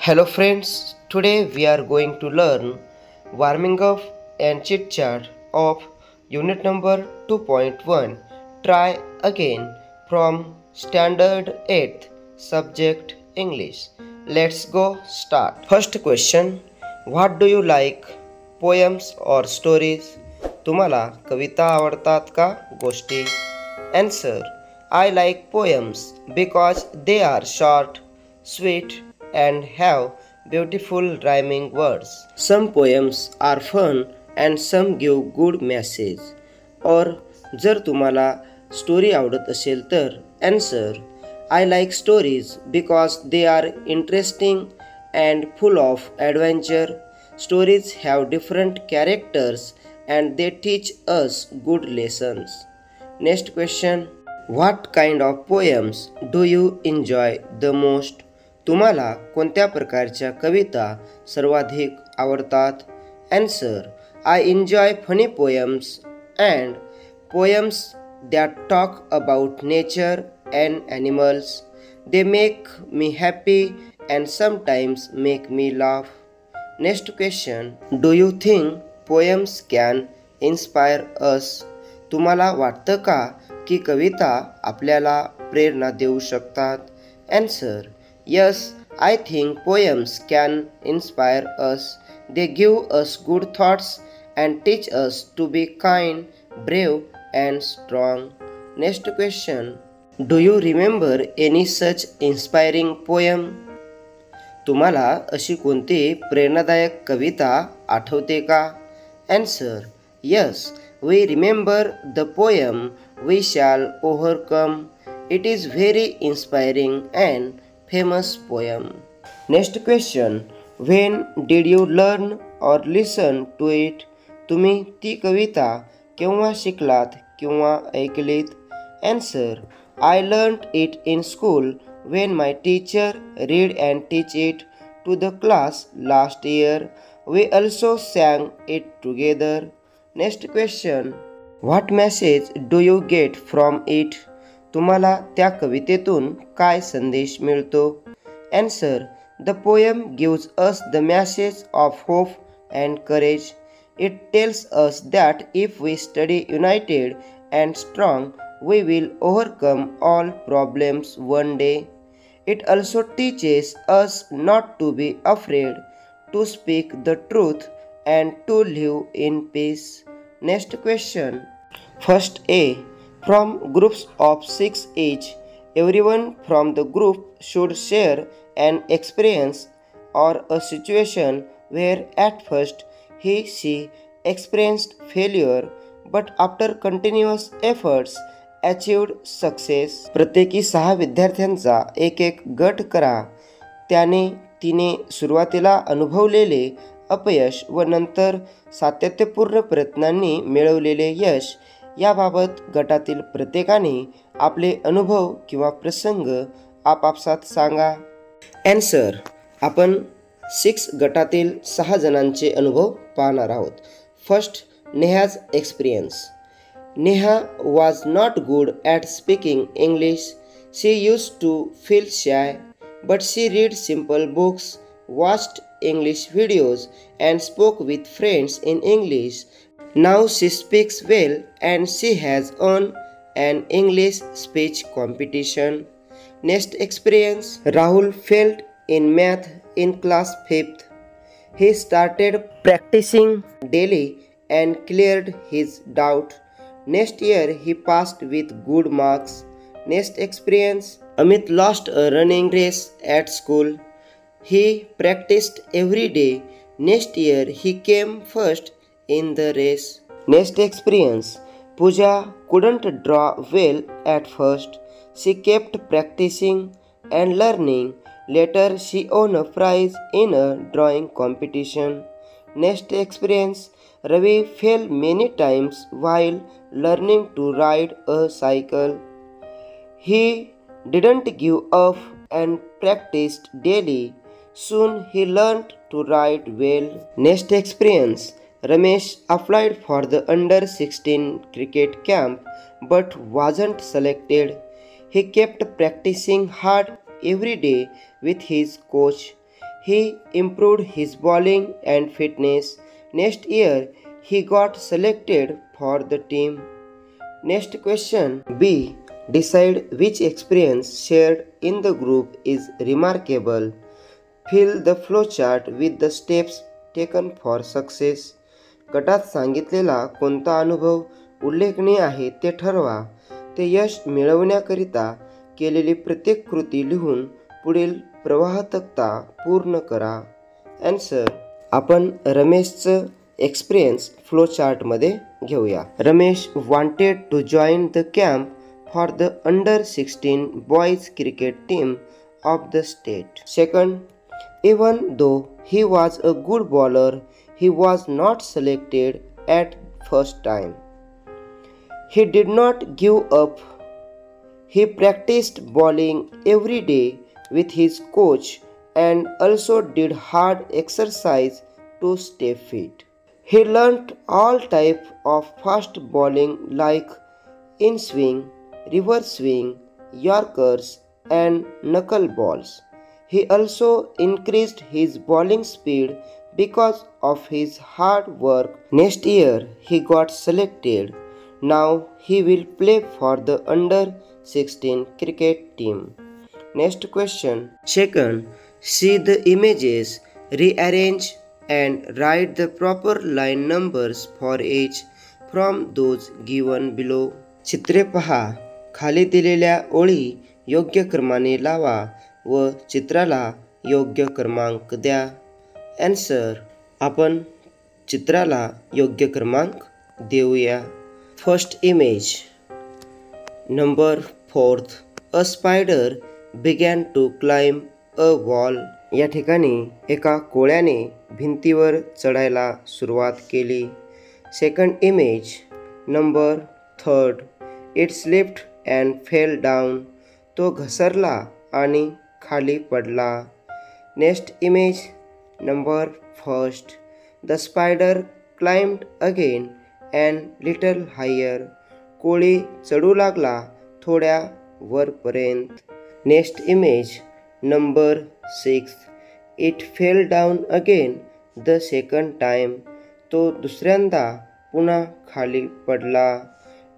Hello friends, today we are going to learn warming up and chit chat of unit number 2.1. Try again from standard 8th subject English. Let's go start. First question, what do you like? Poems or stories? तुम्हाला कविता आवडतात का गोष्टी? Answer, I like poems because they are short, sweet and have beautiful rhyming words. Some poems are fun and some give good message. Or जर तुम्हाला story आवडत असेल तर answer, I like stories because they are interesting and full of adventure. Stories have different characters and they teach us good lessons. Next question, what kind of poems do you enjoy the most? तुम्हाला कोणत्या प्रकारच्या कविता सर्वाधिक आवडतात? Answer, I enjoy funny poems and poems that talk about nature and animals. They make me happy and sometimes make me laugh. Next question, do you think poems can inspire us? तुम्हाला वाटतं का की कविता आपल्याला प्रेरणा देऊ शकतात? Answer, yes, I think poems can inspire us. They give us good thoughts and teach us to be kind, brave and strong. Next question, do you remember any such inspiring poem? तुम्हाला अशी कोणती प्रेरणादायक कविता आठवते का? Answer, yes, we remember the poem We Shall Overcome. It is very inspiring and famous poem. Next question, when did you learn or listen to it? तुम्ही ती कविता केव्हा शिकलात किंवा ऐकलीत? Answer, I learned it in school when my teacher read and teach it to the class last year. We also sang it together. Next question, what message do you get from it? तुम्हाला त्या कवितेतून काय संदेश मिळतो? Answer, the poem gives us the message of hope and courage. It tells us that if we study united and strong, we will overcome all problems one day. It also teaches us not to be afraid, to speak the truth and to live in peace. Next question, first A, from groups of 6 each, everyone from the group should share an experience or a situation where at first she experienced failure but after continuous efforts achieved success. प्रत्येकी 6 विद्यार्थ्यांचा एक गट करा. तिने सुरुवातीला अनुभवलेले अपयश व नंतर सातत्यपूर्ण प्रयत्नांनी मिळवलेले यश याबाबत गटातील प्रत्येकाने आपले अनुभव किंवा प्रसंग आपापसात सांगा. Answer, आपण 6 गटातील 6 जणांचे अनुभव पाहणार आहोत. First, Neha's experience. Neha was not good at speaking English. She used to feel shy, but she read simple books, watched English videos and spoke with friends in English. Now she speaks well and she has won an English speech competition. Next experience, Rahul failed in math in class 5th. He started practicing daily and cleared his doubt. Next year he passed with good marks. Next experience, Amit lost a running race at school. He practiced every day. Next year he came first in the race. Next experience, Pooja couldn't draw well at first. She kept practicing and learning. Later she won a prize in a drawing competition. Next experience, Ravi fell many times while learning to ride a cycle. He didn't give up and practiced daily. Soon he learned to ride well. Next experience, Ramesh applied for the under 16 cricket camp but wasn't selected. He kept practicing hard every day with his coach. he improved his bowling and fitness. Next year, he got selected for the team. Next question B. Decide which experience shared in the group is remarkable. Fill the flowchart with the steps taken for success. गटात सांगितलेला कोणता अनुभव उल्लेखनीय आहे ते ठरवा. ते यश मिळवण्याकरिता केलेली प्रत्येक कृती लिहून पुढील प्रवाह तक्ता पूर्ण करा. आन्सर आपण रमेशचं एक्सपिरियन्स फ्लो चार्टमध्ये घेऊया. Ramesh wanted to join the camp for the under-16 boys cricket team of the state. Second, even though he was a good bowler, he was not selected at first time. He did not give up. He practiced bowling every day with his coach and also did hard exercise to stay fit. He learnt all types of fast bowling like in swing, reverse swing, yorkers and knuckle balls. He also increased his bowling speed because of his hard work. Next year he got selected. Now he will play for the under-16 cricket team. Next question. Second, see the images, rearrange and write the proper line numbers for each from those given below. चित्रे पहा, खाली दिलेल्या ओळी योग्य क्रमाने लावा व चित्राला योग्य क्रमांक द्या. आन्सर आपण चित्राला योग्य क्रमांक देऊया. First image. Number 4. A spider began to climb a wall. या ठिकाणी एका कोळ्याने भिंतीवर चढायला सुरुवात केली. Second image. Number 3. It slipped and fell down. तो घसरला आणि खाली पडला. Next image. Number 1. The spider climbed again and little higher. कोळी चढू लागला थोड्या वरपर्यंत. Next image. Number 6. It fell down again the second time. तो दुसऱ्यांदा पुन्हा खाली पडला.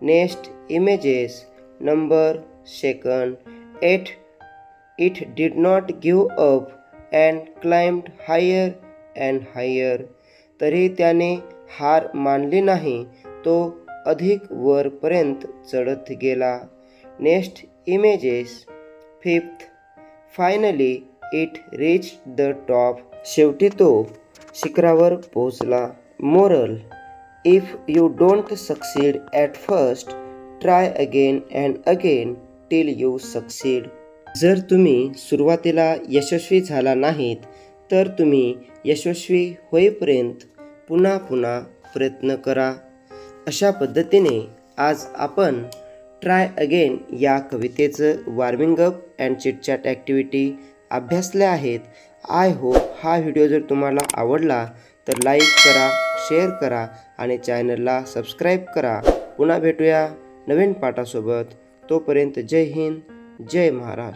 Next images. Number 2. It did not give up and climbed higher and higher. तरी त्याने हार मानली नाही, तो अधिक वरपर्यंत चढत गेला. Next images. 5th. Finally it reached the top. शेवटी तो शिखरावर पोहोचला. Moral. If you don't succeed at first, try again and again till you succeed. जर तुम्ही सुरुवातीला यशस्वी झाला नाहीत तर तुम्ही यशस्वी होईपर्यंत पुन्हा पुन्हा प्रयत्न करा. अशा पद्धतीने आज आपण ट्राय अगेन या कवितेचं warming up and chitchat activity अभ्यासल्या आहेत. आय होप हा व्हिडिओ जर तुम्हाला आवडला तर लाईक करा, शेअर करा आणि चॅनलला सबस्क्राईब करा. पुन्हा भेटूया नवीन पाठासोबत. तोपर्यंत जय हिंद, जय महाराष्ट्र.